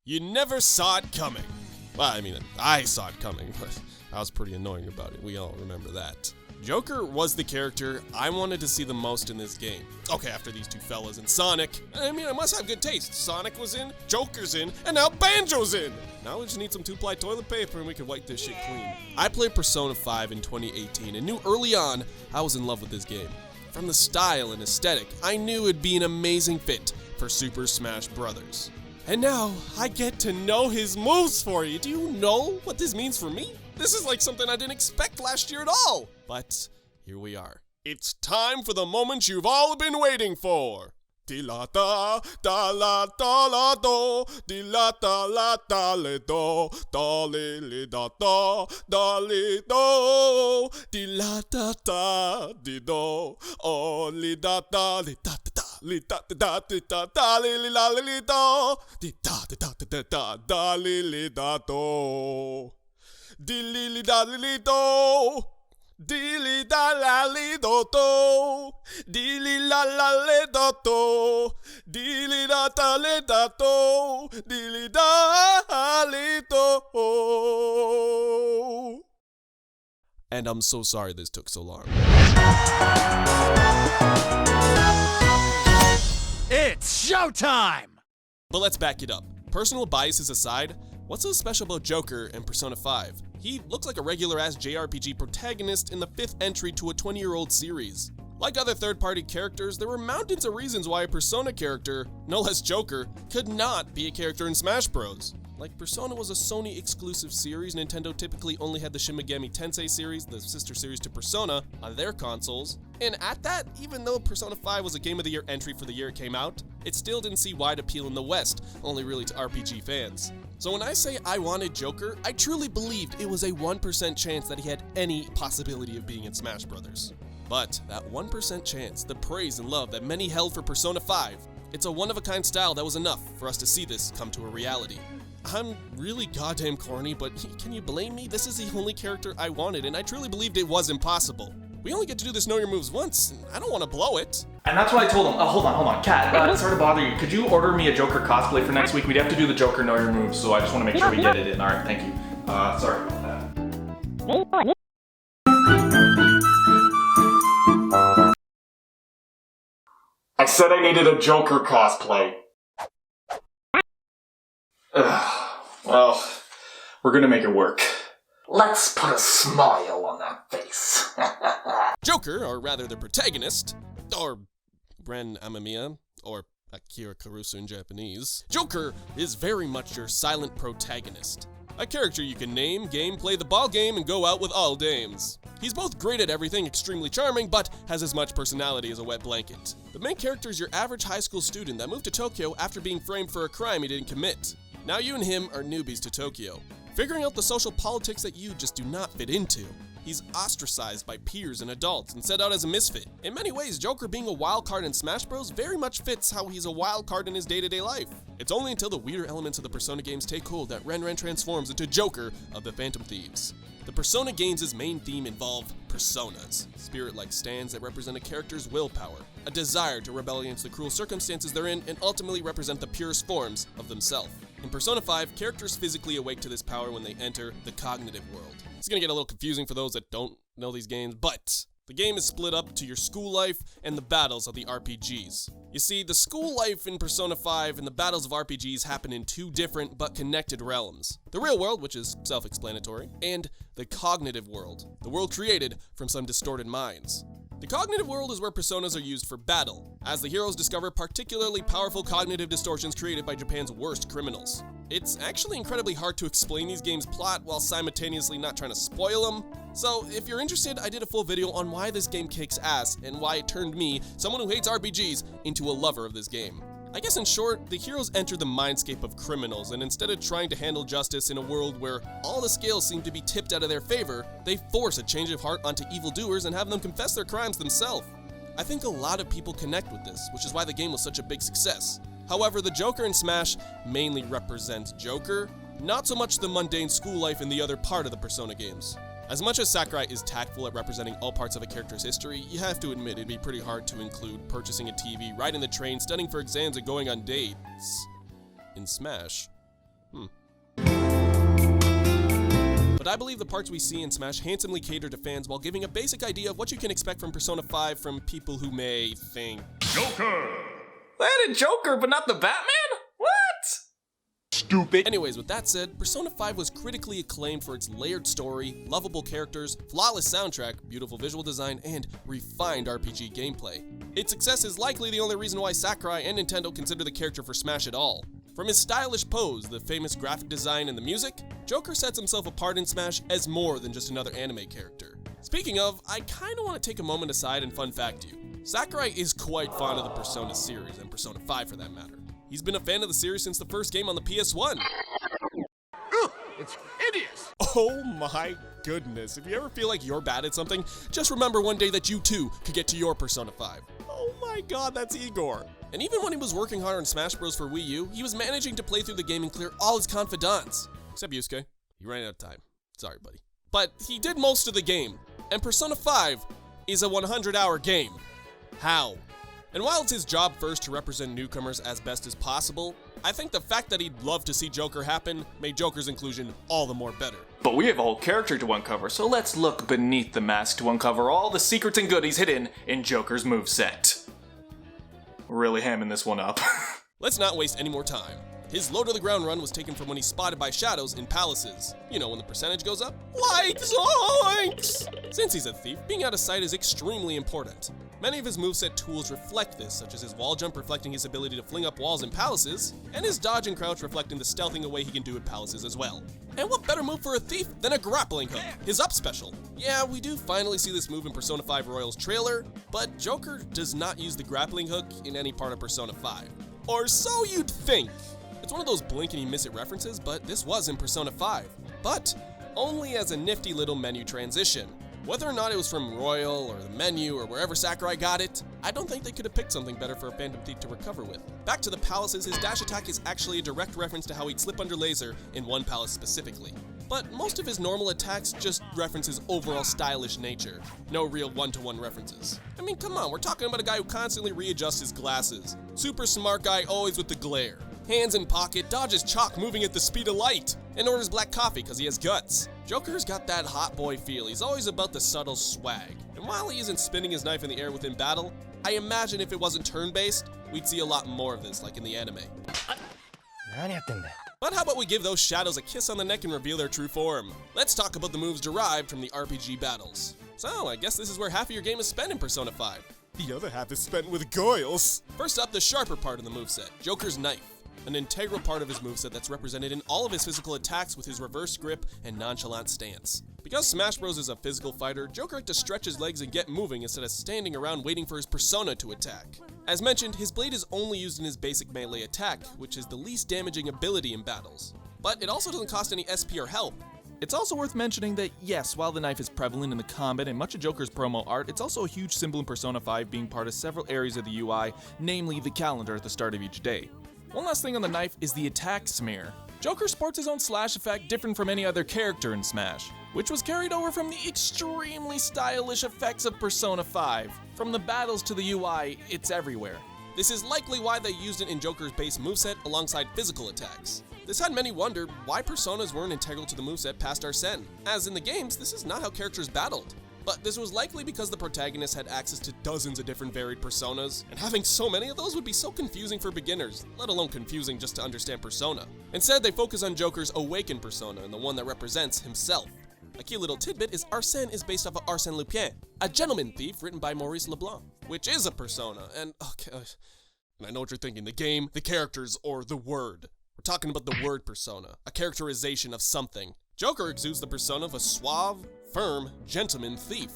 You never saw it coming. Well, I mean, I saw it coming, but I was pretty annoying about it. We all remember that. Joker was the character I wanted to see the most in this game. Okay, after these two fellas in Sonic, I mean, I must have good taste. Sonic was in, Joker's in, and now Banjo's in! Now we just need some 2-ply toilet paper and we can wipe this shit clean. I played Persona 5 in 2018 and knew early on I was in love with this game. From the style and aesthetic, I knew it'd be an amazing fit for Super Smash Bros. And now, I get to know his moves for you. Do you know what this means for me? This is like something I didn't expect last year at all. But here we are. It's time for the moment you've all been waiting for. Di-la-da, da-la-da-la-do, di-la-da-la-da-le-do, da-li-li-da-da, da-li-do, di-la-da-da-di-do, oh-li-da-da-li-da-da-da. Li-da-da-da-da-da-li-li-la-li-li-do, di-da-da-da-da-da-li-li-da-do, di-li-li-da-li-li-do. Dilly da la li do do, dilly la la le do do, dilly da da le da do, dilly da li do. And I'm so sorry this took so long. It's showtime! But let's back it up. Personal biases aside, what's so special about Joker and Persona 5? He looks like a regular-ass JRPG protagonist in the 5th entry to a 20-year-old series. Like other third-party characters, there were mountains of reasons why a Persona character, no less Joker, could not be a character in Smash Bros. Like, Persona was a Sony-exclusive series. Nintendo typically only had the Shin Megami Tensei series, the sister series to Persona, on their consoles. And at that, even though Persona 5 was a Game of the Year entry for the year it came out, it still didn't see wide appeal in the West, only really to RPG fans. So when I say I wanted Joker, I truly believed it was a 1% chance that he had any possibility of being in Smash Bros. But that 1% chance, the praise and love that many held for Persona 5, it's a one-of-a-kind style that was enough for us to see this come to a reality. I'm really goddamn corny, but can you blame me? This is the only character I wanted, and I truly believed it was impossible. We only get to do this Know Your Moves once, and I don't want to blow it. And that's what I told him. Hold on, Kat, sorry to bother you. Could you order me a Joker cosplay for next week? We'd have to do the Joker Know Your Moves, so I just want to make sure we get it in. Alright, thank you. Sorry about that. I said I needed a Joker cosplay. Well, we're gonna make it work. Let's put a smile on that face. Joker, or rather the protagonist, or Ren Amamiya, or Akira Kurosu in Japanese, Joker is very much your silent protagonist. A character you can name, game, play the ball game, and go out with all dames. He's both great at everything, extremely charming, but has as much personality as a wet blanket. The main character is your average high school student that moved to Tokyo after being framed for a crime he didn't commit. Now you and him are newbies to Tokyo, figuring out the social politics that you just do not fit into. He's ostracized by peers and adults and set out as a misfit. In many ways, Joker being a wild card in Smash Bros. Very much fits how he's a wild card in his day-to-day life. It's only until the weirder elements of the Persona games take hold that Ren transforms into Joker of the Phantom Thieves. The Persona games' main theme involve personas, spirit-like stands that represent a character's willpower, a desire to rebel against the cruel circumstances they're in, and ultimately represent the purest forms of themselves. In Persona 5, characters physically awake to this power when they enter the cognitive world. It's gonna get a little confusing for those that don't know these games, but the game is split up to your school life and the battles of the RPGs. You see, the school life in Persona 5 and the battles of RPGs happen in two different but connected realms. The real world, which is self-explanatory, and the cognitive world, the world created from some distorted minds. The cognitive world is where personas are used for battle, as the heroes discover particularly powerful cognitive distortions created by Japan's worst criminals. It's actually incredibly hard to explain these games' plot while simultaneously not trying to spoil them. So if you're interested, I did a full video on why this game kicks ass and why it turned me, someone who hates RPGs, into a lover of this game. I guess in short, the heroes enter the mindscape of criminals, and instead of trying to handle justice in a world where all the scales seem to be tipped out of their favor, they force a change of heart onto evildoers and have them confess their crimes themselves. I think a lot of people connect with this, which is why the game was such a big success. However, the Joker in Smash mainly represents Joker, not so much the mundane school life in the other part of the Persona games. As much as Sakurai is tactful at representing all parts of a character's history, you have to admit it'd be pretty hard to include purchasing a TV, riding the train, studying for exams, and going on dates in Smash. But I believe the parts we see in Smash handsomely cater to fans while giving a basic idea of what you can expect from Persona 5 from people who may think, Joker! They had a Joker, but not the Batman? What? Stupid. Anyways, with that said, Persona 5 was critically acclaimed for its layered story, lovable characters, flawless soundtrack, beautiful visual design, and refined RPG gameplay. Its success is likely the only reason why Sakurai and Nintendo consider the character for Smash at all. From his stylish pose, the famous graphic design, and the music, Joker sets himself apart in Smash as more than just another anime character. Speaking of, I kinda wanna take a moment aside and fun fact you. Sakurai is quite fond of the Persona series, and Persona 5 for that matter. He's been a fan of the series since the first game on the PS1. It's hideous! Oh my goodness, if you ever feel like you're bad at something, just remember one day that you too could get to your Persona 5. Oh my god, that's Igor. And even when he was working hard on Smash Bros. For Wii U, he was managing to play through the game and clear all his confidants. Except Yusuke. He ran out of time. Sorry, buddy. But he did most of the game. And Persona 5 is a 100-hour game. How? And while it's his job first to represent newcomers as best as possible, I think the fact that he'd love to see Joker happen made Joker's inclusion all the more better. But we have a whole character to uncover, so let's look beneath the mask to uncover all the secrets and goodies hidden in Joker's moveset. We're really hamming this one up. Let's not waste any more time. His low to the ground run was taken from when he's spotted by shadows in palaces. You know, when the percentage goes up? Like zoinks! Since he's a thief, being out of sight is extremely important. Many of his moveset tools reflect this, such as his wall jump reflecting his ability to fling up walls in palaces, and his dodge and crouch reflecting the stealthing away he can do in palaces as well. And what better move for a thief than a grappling hook, his up special? Yeah, we do finally see this move in Persona 5 Royal's trailer, but Joker does not use the grappling hook in any part of Persona 5. Or so you'd think. It's one of those blink and you miss it references, but this was in Persona 5. But only as a nifty little menu transition. Whether or not it was from Royal or the menu or wherever Sakurai got it, I don't think they could have picked something better for a Phantom Thief to recover with. Back to the palaces, his dash attack is actually a direct reference to how he'd slip under laser in one palace specifically. But most of his normal attacks just reference his overall stylish nature. No real one-to-one references. I mean, come on, we're talking about a guy who constantly readjusts his glasses. Super smart guy, always with the glare. Hands in pocket, dodges chalk moving at the speed of light, and orders black coffee because he has guts. Joker's got that hot boy feel. He's always about the subtle swag. And while he isn't spinning his knife in the air within battle, I imagine if it wasn't turn-based, we'd see a lot more of this, like in the anime. But how about we give those shadows a kiss on the neck and reveal their true form? Let's talk about the moves derived from the RPG battles. So, I guess this is where half of your game is spent in Persona 5. The other half is spent with goils. First up, the sharper part of the moveset, Joker's knife. An integral part of his moveset that's represented in all of his physical attacks with his reverse grip and nonchalant stance. Because Smash Bros is a physical fighter, Joker had to stretch his legs and get moving instead of standing around waiting for his persona to attack. As mentioned, his blade is only used in his basic melee attack, which is the least damaging ability in battles. But it also doesn't cost any SP or health. It's also worth mentioning that, yes, while the knife is prevalent in the combat and much of Joker's promo art, it's also a huge symbol in Persona 5 being part of several areas of the UI, namely the calendar at the start of each day. One last thing on the knife is the attack smear. Joker sports his own slash effect different from any other character in Smash, which was carried over from the extremely stylish effects of Persona 5. From the battles to the UI, it's everywhere. This is likely why they used it in Joker's base moveset alongside physical attacks. This had many wonder why personas weren't integral to the moveset past Arsene, as in the games, this is not how characters battled. But this was likely because the protagonist had access to dozens of different varied personas, and having so many of those would be so confusing for beginners, let alone confusing just to understand Persona. Instead, they focus on Joker's awakened persona and the one that represents himself. A key little tidbit is Arsene is based off of Arsène Lupin, a gentleman thief written by Maurice Leblanc, which is a persona, and I know what you're thinking, the game, the characters, or the word. We're talking about the word persona, a characterization of something. Joker exudes the persona of a suave, firm, gentleman thief.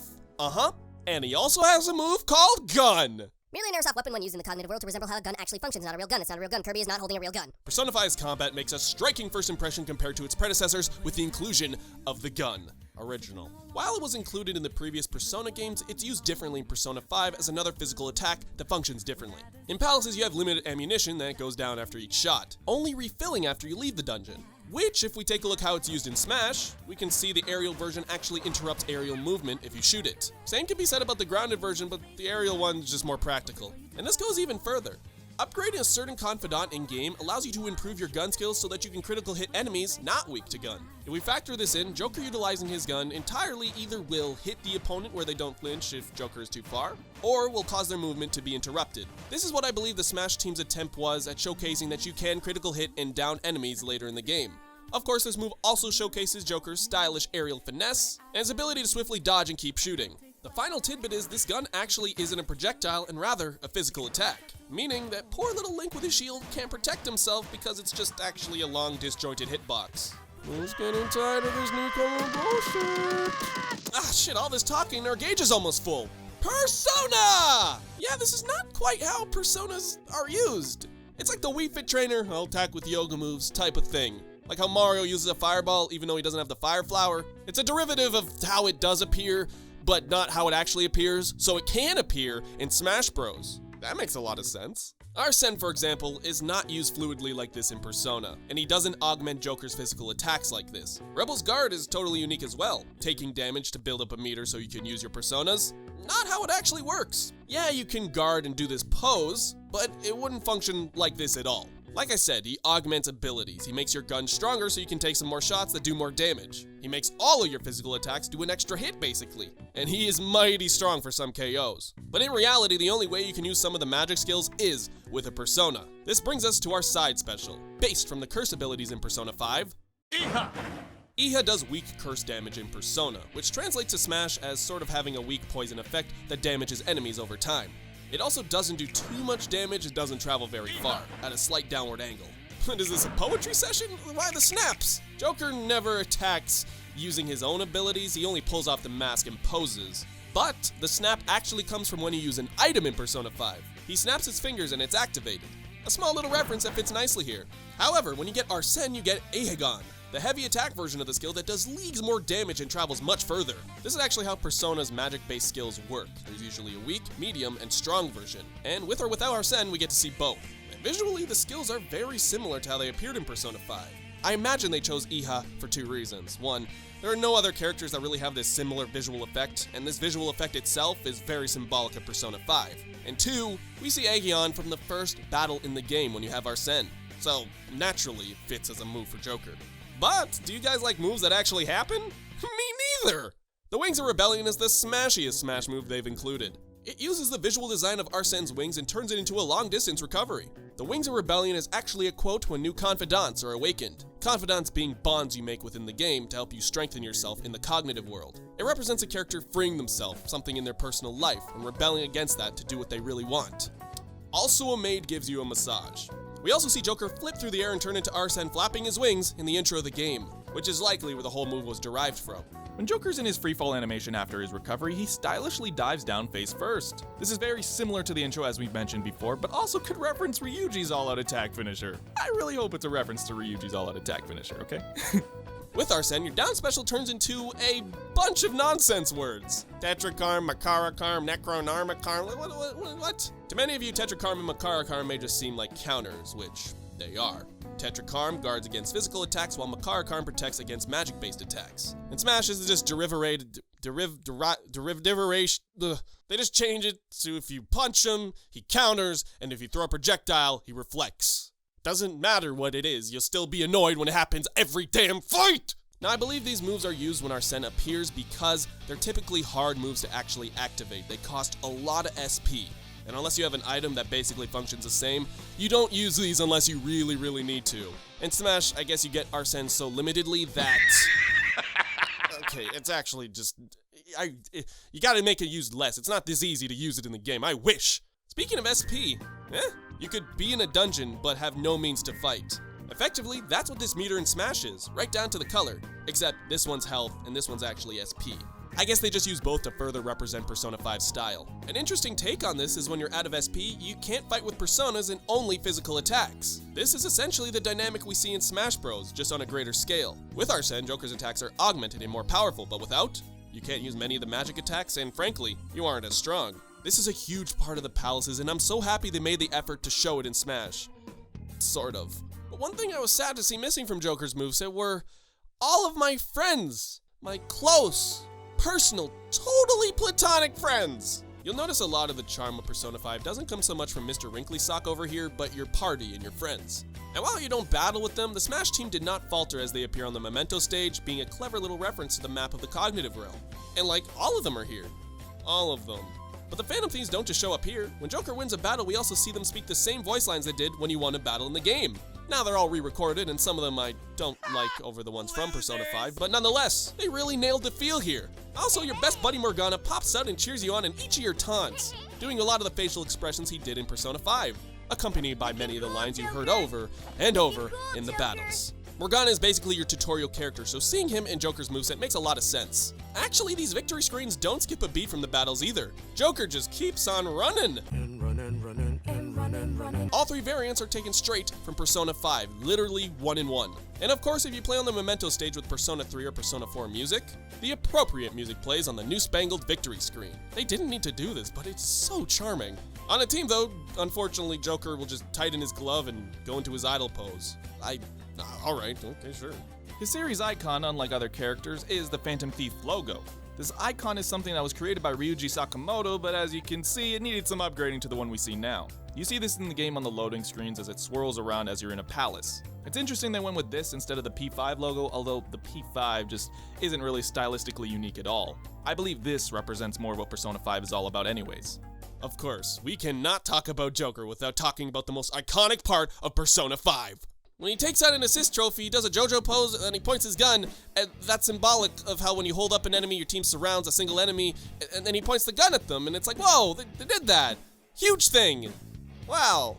And he also has a move called Gun. Merely an airsoft weapon when used in the cognitive world to resemble how a gun actually functions. It's not a real gun. It's not a real gun. Kirby is not holding a real gun. Persona 5's combat makes a striking first impression compared to its predecessors with the inclusion of the gun. Original. While it was included in the previous Persona games, it's used differently in Persona 5 as another physical attack that functions differently. In Palaces, you have limited ammunition that goes down after each shot, only refilling after you leave the dungeon. Which, if we take a look how it's used in Smash, we can see the aerial version actually interrupts aerial movement if you shoot it. Same can be said about the grounded version, but the aerial one's just more practical. And this goes even further. Upgrading a certain confidant in-game allows you to improve your gun skills so that you can critical hit enemies not weak to gun. If we factor this in, Joker utilizing his gun entirely either will hit the opponent where they don't flinch if Joker is too far, or will cause their movement to be interrupted. This is what I believe the Smash team's attempt was at showcasing that you can critical hit and down enemies later in the game. Of course, this move also showcases Joker's stylish aerial finesse and his ability to swiftly dodge and keep shooting. The final tidbit is this gun actually isn't a projectile and rather a physical attack, meaning that poor little Link with his shield can't protect himself because it's just actually a long disjointed hitbox. Who's getting tired of this newcomer bullshit? Ah shit, all this talking, our gauge is almost full. Persona! Yeah, this is not quite how personas are used. It's like the Wii Fit Trainer, I'll attack with yoga moves type of thing. Like how Mario uses a fireball even though he doesn't have the fire flower. It's a derivative of how it does appear, but not how it actually appears, so it can appear in Smash Bros. That makes a lot of sense. Arsene, for example, is not used fluidly like this in Persona, and he doesn't augment Joker's physical attacks like this. Rebel's Guard is totally unique as well, taking damage to build up a meter so you can use your personas. Not how it actually works. Yeah, you can guard and do this pose, but it wouldn't function like this at all. Like I said, he augments abilities. He makes your gun stronger so you can take some more shots that do more damage. He makes all of your physical attacks do an extra hit, basically. And he is mighty strong for some KOs. But in reality, the only way you can use some of the magic skills is with a persona. This brings us to our side special, based from the curse abilities in Persona 5. Iha! Iha does weak curse damage in Persona, which translates to Smash as sort of having a weak poison effect that damages enemies over time. It also doesn't do too much damage and doesn't travel very far, at a slight downward angle. Is this a poetry session? Why the snaps? Joker never attacks using his own abilities, he only pulls off the mask and poses. But the snap actually comes from when you use an item in Persona 5. He snaps his fingers and it's activated. A small little reference that fits nicely here. However, when you get Arsene, you get Aegon, the heavy attack version of the skill that does leagues more damage and travels much further. This is actually how Persona's magic-based skills work. There's usually a weak, medium, and strong version. And with or without Arsene, we get to see both. And visually, the skills are very similar to how they appeared in Persona 5. I imagine they chose Iha for two reasons. One, there are no other characters that really have this similar visual effect, and this visual effect itself is very symbolic of Persona 5. And two, we see Aegon from the first battle in the game when you have Arsene. So, naturally, it fits as a move for Joker. But, do you guys like moves that actually happen? Me neither! The Wings of Rebellion is the smashiest Smash move they've included. It uses the visual design of Arsene's wings and turns it into a long-distance recovery. The Wings of Rebellion is actually a quote when new confidants are awakened. Confidants being bonds you make within the game to help you strengthen yourself in the cognitive world. It represents a character freeing themselves, something in their personal life, and rebelling against that to do what they really want. Also, a maid gives you a massage. We also see Joker flip through the air and turn into Arsene flapping his wings in the intro of the game, which is likely where the whole move was derived from. When Joker's in his freefall animation after his recovery, he stylishly dives down face first. This is very similar to the intro as we've mentioned before, but also could reference Ryuji's all-out attack finisher. I really hope it's a reference to Ryuji's all-out attack finisher, okay? With Arsene, your down special turns into a bunch of nonsense words. Tetrakarm, Makarakarm, Necronarmakarm, what? To many of you, Tetrakarm and Makarakarm may just seem like counters, which they are. Tetrakarm guards against physical attacks while Makarakarm protects against magic-based attacks. And Smash is just derivative. They just change it to if you punch him, he counters, and if you throw a projectile, he reflects. Doesn't matter what it is, you'll still be annoyed when it happens every damn fight! Now, I believe these moves are used when Arsene appears because they're typically hard moves to actually activate. They cost a lot of SP. And unless you have an item that basically functions the same, you don't use these unless you really need to. In Smash, I guess you get Arsene so limitedly that... Okay, it's actually just... You gotta make it used less. It's not this easy to use it in the game. I wish! Speaking of SP, you could be in a dungeon but have no means to fight. Effectively, that's what this meter in Smash is, right down to the color. Except this one's health and this one's actually SP. I guess they just use both to further represent Persona 5's style. An interesting take on this is when you're out of SP, you can't fight with personas and only physical attacks. This is essentially the dynamic we see in Smash Bros, just on a greater scale. With Arsene, Joker's attacks are augmented and more powerful, but without, you can't use many of the magic attacks, and frankly, you aren't as strong. This is a huge part of the palaces, and I'm so happy they made the effort to show it in Smash. Sort of. But one thing I was sad to see missing from Joker's moveset were all of my friends. My close, personal, totally platonic friends. You'll notice a lot of the charm of Persona 5 doesn't come so much from Mr. Wrinkly Sock over here, but your party and your friends. And while you don't battle with them, the Smash team did not falter as they appear on the Memento stage, being a clever little reference to the map of the Cognitive Realm. And like, all of them are here. All of them. But the Phantom Thieves don't just show up here. When Joker wins a battle, we also see them speak the same voice lines they did when he won a battle in the game. Now they're all re-recorded, and some of them I don't like over the ones from Persona 5, but nonetheless, they really nailed the feel here. Also, your best buddy Morgana pops out and cheers you on in each of your taunts, doing a lot of the facial expressions he did in Persona 5, accompanied by many of the lines you heard over and over in the battles. Morgana is basically your tutorial character, so seeing him in Joker's moveset makes a lot of sense. Actually, these victory screens don't skip a beat from the battles either. Joker just keeps on running. All three variants are taken straight from Persona 5, literally 1-in-1. And of course, if you play on the Memento stage with Persona 3 or Persona 4 music, the appropriate music plays on the new spangled victory screen. They didn't need to do this, but it's so charming. On a team though, unfortunately, Joker will just tighten his glove and go into his idle pose. Alright, okay, sure. His series icon, unlike other characters, is the Phantom Thief logo. This icon is something that was created by Ryuji Sakamoto, but as you can see, it needed some upgrading to the one we see now. You see this in the game on the loading screens as it swirls around as you're in a palace. It's interesting they went with this instead of the P5 logo, although the P5 just isn't really stylistically unique at all. I believe this represents more what Persona 5 is all about anyways. Of course, we cannot talk about Joker without talking about the most iconic part of Persona 5. When he takes out an assist trophy, he does a JoJo pose and he points his gun, and that's symbolic of how when you hold up an enemy, your team surrounds a single enemy, and then he points the gun at them, and it's like, whoa, they did that. Huge thing. Wow.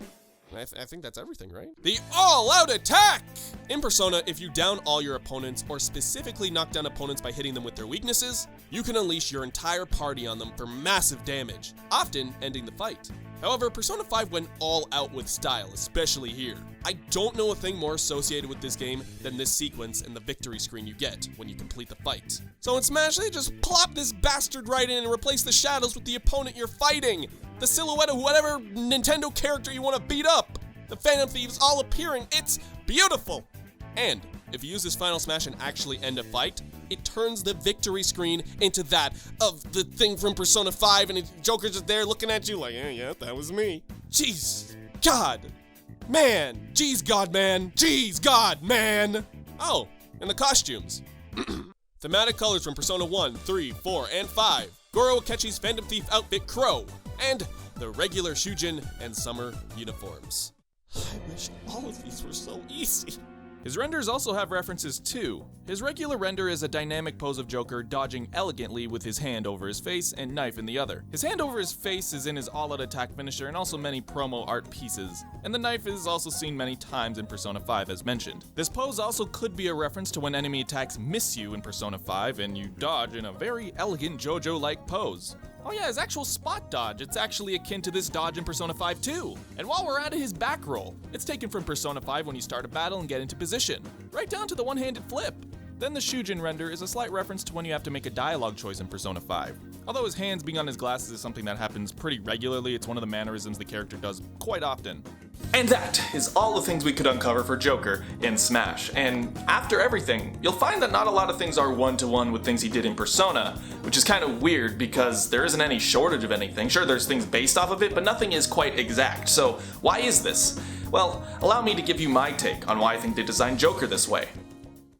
I think that's everything, right? The all-out attack! In Persona, if you down all your opponents, or specifically knock down opponents by hitting them with their weaknesses, you can unleash your entire party on them for massive damage, often ending the fight. However, Persona 5 went all out with style, especially here. I don't know a thing more associated with this game than this sequence and the victory screen you get when you complete the fight. So in Smash, they just plop this bastard right in and replace the shadows with the opponent you're fighting. The silhouette of whatever Nintendo character you want to beat up. The Phantom Thieves all appearing, it's beautiful. And if you use this final smash and actually end a fight, it turns the victory screen into that of the thing from Persona 5, and Joker's just there looking at you like, yeah, that was me. Jeez, God, man, jeez, God, man, jeez, God, man. Oh, and the costumes. Thematic colors from Persona 1, 3, 4, and 5. Goro Akechi's Phantom Thief outfit Crow, and the regular Shujin and summer uniforms. I wish all of these were so easy. His renders also have references too. His regular render is a dynamic pose of Joker dodging elegantly with his hand over his face and knife in the other. His hand over his face is in his all-out attack finisher and also many promo art pieces, and the knife is also seen many times in Persona 5 as mentioned. This pose also could be a reference to when enemy attacks miss you in Persona 5 and you dodge in a very elegant JoJo-like pose. Oh yeah, his actual spot dodge, it's actually akin to this dodge in Persona 5 too. And while we're at it, his back roll, it's taken from Persona 5 when you start a battle and get into position, right down to the one-handed flip. Then the Shujin render is a slight reference to when you have to make a dialogue choice in Persona 5. Although his hands being on his glasses is something that happens pretty regularly, it's one of the mannerisms the character does quite often. And that is all the things we could uncover for Joker in Smash. And after everything, you'll find that not a lot of things are one-to-one with things he did in Persona, which is kind of weird because there isn't any shortage of anything. Sure, there's things based off of it, but nothing is quite exact. So why is this? Well, allow me to give you my take on why I think they designed Joker this way.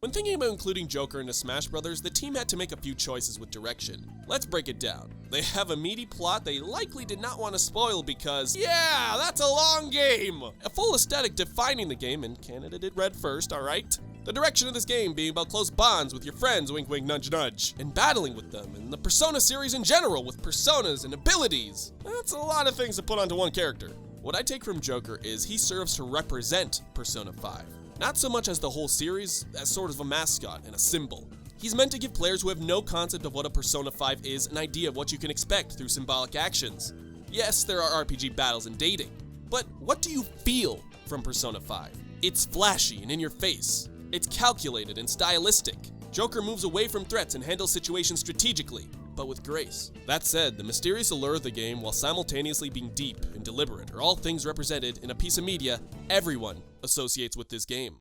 When thinking about including Joker into Smash Bros., the team had to make a few choices with direction. Let's break it down. They have a meaty plot they likely did not want to spoil because, yeah, that's a long game! A full aesthetic defining the game, and Canada did red first, alright? The direction of this game being about close bonds with your friends, wink wink nudge nudge, and battling with them, and the Persona series in general with personas and abilities. That's a lot of things to put onto one character. What I take from Joker is he serves to represent Persona 5. Not so much as the whole series, as sort of a mascot and a symbol. He's meant to give players who have no concept of what a Persona 5 is an idea of what you can expect through symbolic actions. Yes, there are RPG battles and dating, but what do you feel from Persona 5? It's flashy and in your face. It's calculated and stylistic. Joker moves away from threats and handles situations strategically, but with grace. That said, the mysterious allure of the game, while simultaneously being deep and deliberate, are all things represented in a piece of media everyone associates with this game.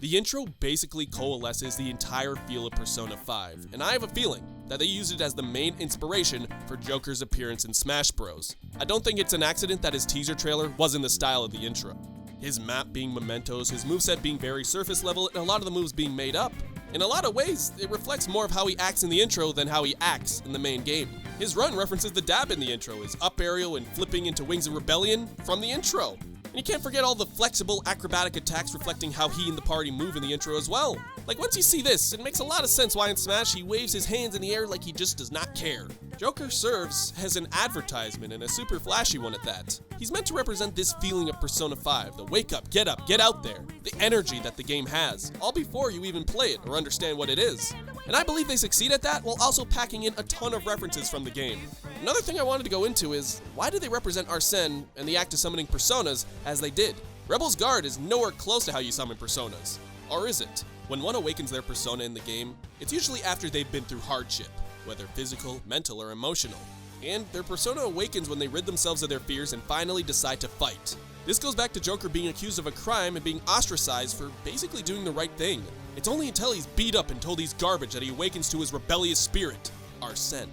The intro basically coalesces the entire feel of Persona 5, and I have a feeling that they used it as the main inspiration for Joker's appearance in Smash Bros. I don't think it's an accident that his teaser trailer was in the style of the intro. His map being mementos, his moveset being very surface level, and a lot of the moves being made up. In a lot of ways, it reflects more of how he acts in the intro than how he acts in the main game. His run references the dab in the intro, his up aerial and flipping into Wings of Rebellion from the intro. And you can't forget all the flexible acrobatic attacks reflecting how he and the party move in the intro as well. Like, once you see this, it makes a lot of sense why in Smash he waves his hands in the air like he just does not care. Joker serves as an advertisement, and a super flashy one at that. He's meant to represent this feeling of Persona 5, the wake up, get out there, the energy that the game has, all before you even play it or understand what it is. And I believe they succeed at that while also packing in a ton of references from the game. Another thing I wanted to go into is, why did they represent Arsene and the act of summoning personas as they did? Rebel's Guard is nowhere close to how you summon personas. Or is it? When one awakens their persona in the game, it's usually after they've been through hardship, whether physical, mental, or emotional. And their persona awakens when they rid themselves of their fears and finally decide to fight. This goes back to Joker being accused of a crime and being ostracized for basically doing the right thing. It's only until he's beat up and told he's garbage that he awakens to his rebellious spirit, Arsene.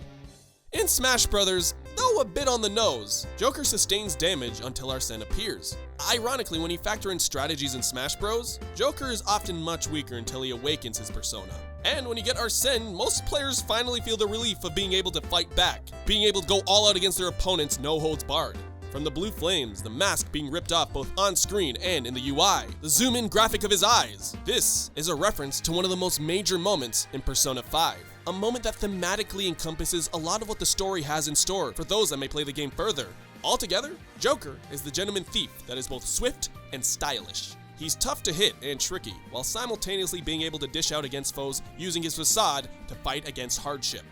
In Smash Bros., though a bit on the nose, Joker sustains damage until Arsene appears. Ironically, when you factor in strategies in Smash Bros., Joker is often much weaker until he awakens his persona. And when you get Arsene, most players finally feel the relief of being able to fight back, being able to go all out against their opponents no holds barred. From the blue flames, the mask being ripped off both on screen and in the UI, the zoom-in graphic of his eyes. This is a reference to one of the most major moments in Persona 5. A moment that thematically encompasses a lot of what the story has in store for those that may play the game further. Altogether, Joker is the gentleman thief that is both swift and stylish. He's tough to hit and tricky, while simultaneously being able to dish out against foes using his facade to fight against hardship.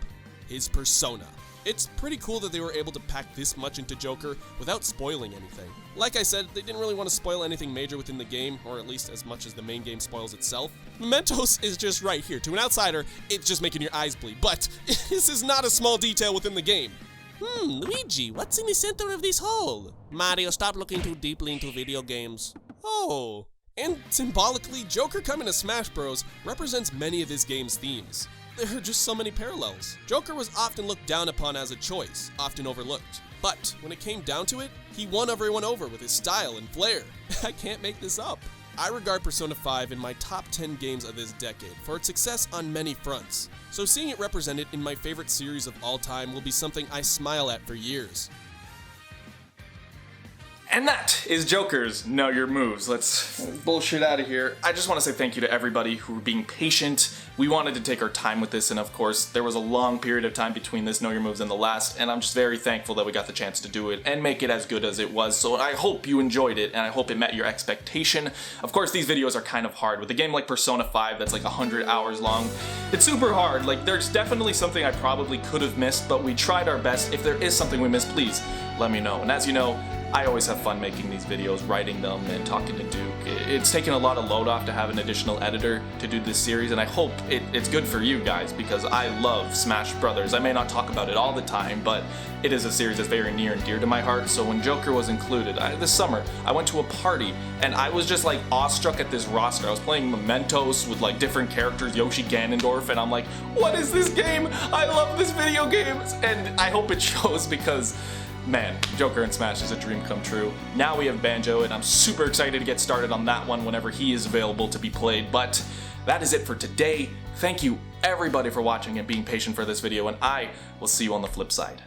His persona. It's pretty cool that they were able to pack this much into Joker without spoiling anything. Like I said, they didn't really want to spoil anything major within the game, or at least as much as the main game spoils itself. Mementos is just right here. To an outsider, it's just making your eyes bleed, but this is not a small detail within the game. Luigi, what's in the center of this hole? Mario, stop looking too deeply into video games. Oh. And symbolically, Joker coming to Smash Bros. Represents many of this game's themes. There are just so many parallels. Joker was often looked down upon as a choice, often overlooked. But when it came down to it, he won everyone over with his style and flair. I can't make this up. I regard Persona 5 in my top 10 games of this decade for its success on many fronts. So seeing it represented in my favorite series of all time will be something I smile at for years. And that is Joker's Know Your Moves. Let's bullshit out of here. I just want to say thank you to everybody who were being patient. We wanted to take our time with this, and of course, there was a long period of time between this Know Your Moves and the last, and I'm just very thankful that we got the chance to do it and make it as good as it was. So I hope you enjoyed it, and I hope it met your expectation. Of course, these videos are kind of hard. With a game like Persona 5 that's like 100 hours long, it's super hard. Like, there's definitely something I probably could have missed, but we tried our best. If there is something we missed, please let me know. And as you know, I always have fun making these videos, writing them, and talking to Duke. It's taken a lot of load off to have an additional editor to do this series, and I hope it's good for you guys, because I love Smash Brothers. I may not talk about it all the time, but it is a series that's very near and dear to my heart. So when Joker was included, this summer, I went to a party, and I was just like awestruck at this roster. I was playing Mementos with like different characters, Yoshi Ganondorf, and I'm like, what is this game? I love this video game! And I hope it shows, because man, Joker and Smash is a dream come true. Now we have Banjo, and I'm super excited to get started on that one whenever he is available to be played. But that is it for today. Thank you everybody for watching and being patient for this video, and I will see you on the flip side.